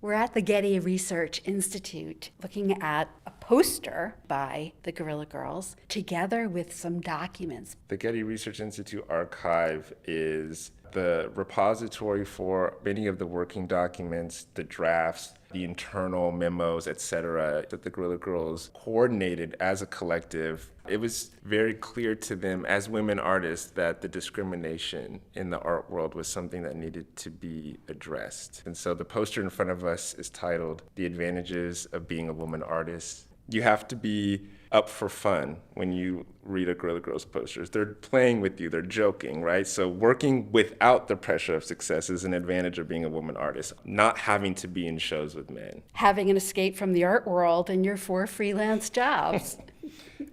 We're at the Getty Research Institute looking at a poster by the Guerrilla Girls together with some documents. The Getty Research Institute archive is the repository for many of the working documents, the drafts, the internal memos, etc., that the Guerrilla Girls coordinated as a collective. It was very clear to them as women artists that the discrimination in the art world was something that needed to be addressed. And so the poster in front of us is titled "The Advantages of Being a Woman Artist." You have to be up for fun when you read a Guerrilla Girls posters. They're playing with you, they're joking, right? So working without the pressure of success is an advantage of being a woman artist, not having to be in shows with men. Having an escape from the art world and your 4 freelance jobs.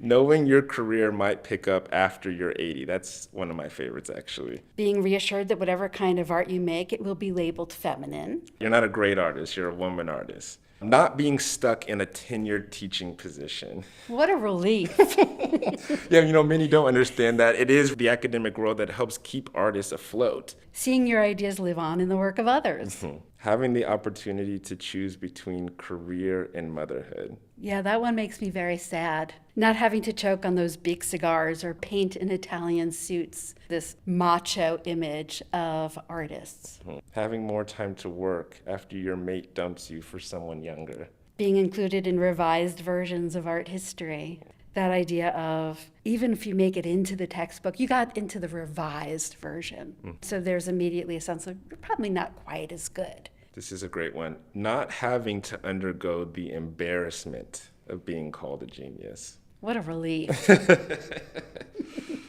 Knowing your career might pick up after you're 80. That's one of my favorites, actually. Being reassured that whatever kind of art you make, it will be labeled feminine. You're not a great artist, you're a woman artist. Not being stuck in a tenured teaching position. What a relief. Yeah, many don't understand that. It is the academic world that helps keep artists afloat. Seeing your ideas live on in the work of others. Mm-hmm. Having the opportunity to choose between career and motherhood. Yeah, that one makes me very sad. Not having to choke on those big cigars or paint in Italian suits, this macho image of artists. Mm-hmm. Having more time to work after your mate dumps you for someone younger. Being included in revised versions of art history. That idea of even if you make it into the textbook, you got into the revised version. So there's immediately a sense of you're probably not quite as good. This is a great one. Not having to undergo the embarrassment of being called a genius. What a relief.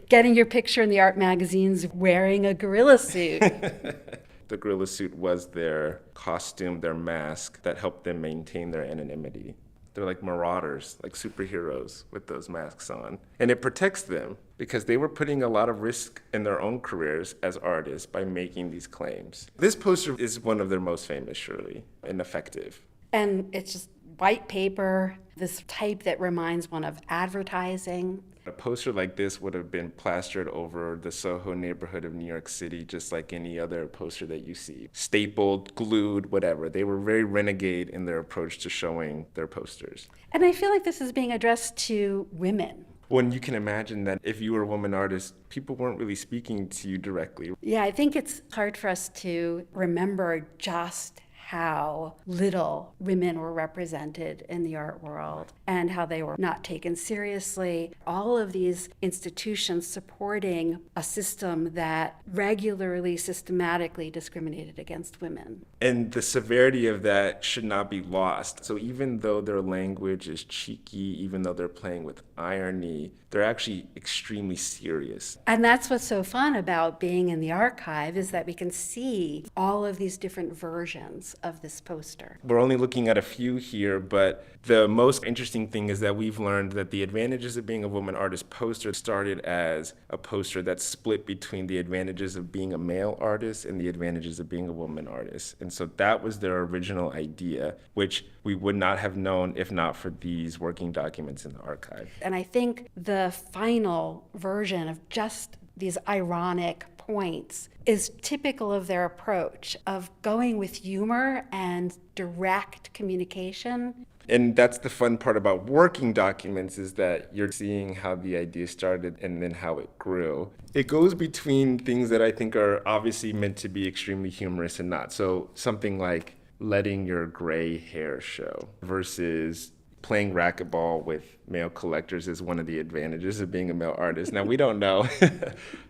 Getting your picture in the art magazines wearing a gorilla suit. The gorilla suit was their costume, their mask that helped them maintain their anonymity. They're like marauders, like superheroes with those masks on. And it protects them because they were putting a lot of risk in their own careers as artists by making these claims. This poster is one of their most famous, surely, and effective. And it's just white paper, this type that reminds one of advertising. A poster like this would have been plastered over the Soho neighborhood of New York City, just like any other poster that you see. Stapled, glued, whatever. They were very renegade in their approach to showing their posters. And I feel like this is being addressed to women. When you can imagine that if you were a woman artist, people weren't really speaking to you directly. Yeah, I think it's hard for us to remember just how little women were represented in the art world and how they were not taken seriously. All of these institutions supporting a system that regularly, systematically discriminated against women. And the severity of that should not be lost. So even though their language is cheeky, even though they're playing with irony, they're actually extremely serious. And that's what's so fun about being in the archive is that we can see all of these different versions of this poster. We're only looking at a few here, but the most interesting thing is that we've learned that the advantages of being a woman artist poster started as a poster that split between the advantages of being a male artist and the advantages of being a woman artist. And so that was their original idea, which we would not have known if not for these working documents in the archive. And I think the final version of just these ironic points is typical of their approach of going with humor and direct communication. And that's the fun part about working documents is that you're seeing how the idea started and then how it grew. It goes between things that I think are obviously meant to be extremely humorous and not. So something like letting your gray hair show versus playing racquetball with male collectors is one of the advantages of being a male artist. Now, we don't know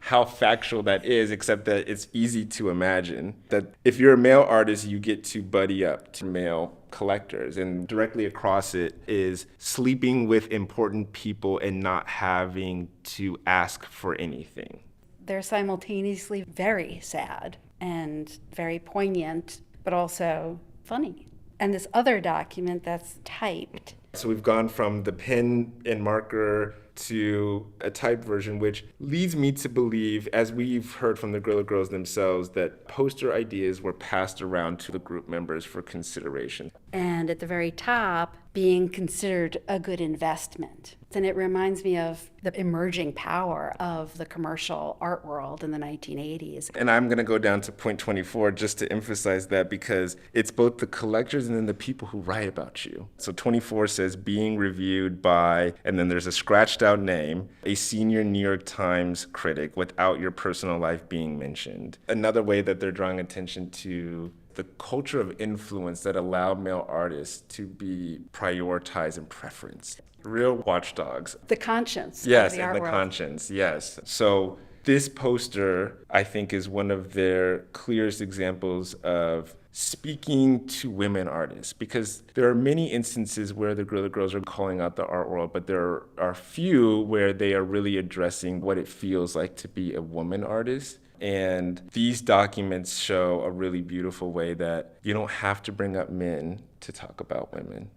how factual that is, except that it's easy to imagine that if you're a male artist, you get to buddy up to male collectors. And directly across it is sleeping with important people and not having to ask for anything. They're simultaneously very sad and very poignant, but also funny. And this other document that's typed. So we've gone from the pen and marker to a typed version, which leads me to believe, as we've heard from the Guerrilla Girls themselves, that poster ideas were passed around to the group members for consideration. And at the very top, being considered a good investment. And it reminds me of the emerging power of the commercial art world in the 1980s. And I'm going to go down to point 24 just to emphasize that, because it's both the collectors and then the people who write about you. So 24 says being reviewed by, and then there's a scratched out name, a senior New York Times critic without your personal life being mentioned. Another way that they're drawing attention to the culture of influence that allowed male artists to be prioritized and preferenced. Real watchdogs. The conscience. Yes, of the and art the world. conscience, yes. So this poster, I think, is one of their clearest examples of speaking to women artists, because there are many instances where the Guerrilla Girls are calling out the art world, but there are few where they are really addressing what it feels like to be a woman artist. And these documents show a really beautiful way that you don't have to bring up men to talk about women.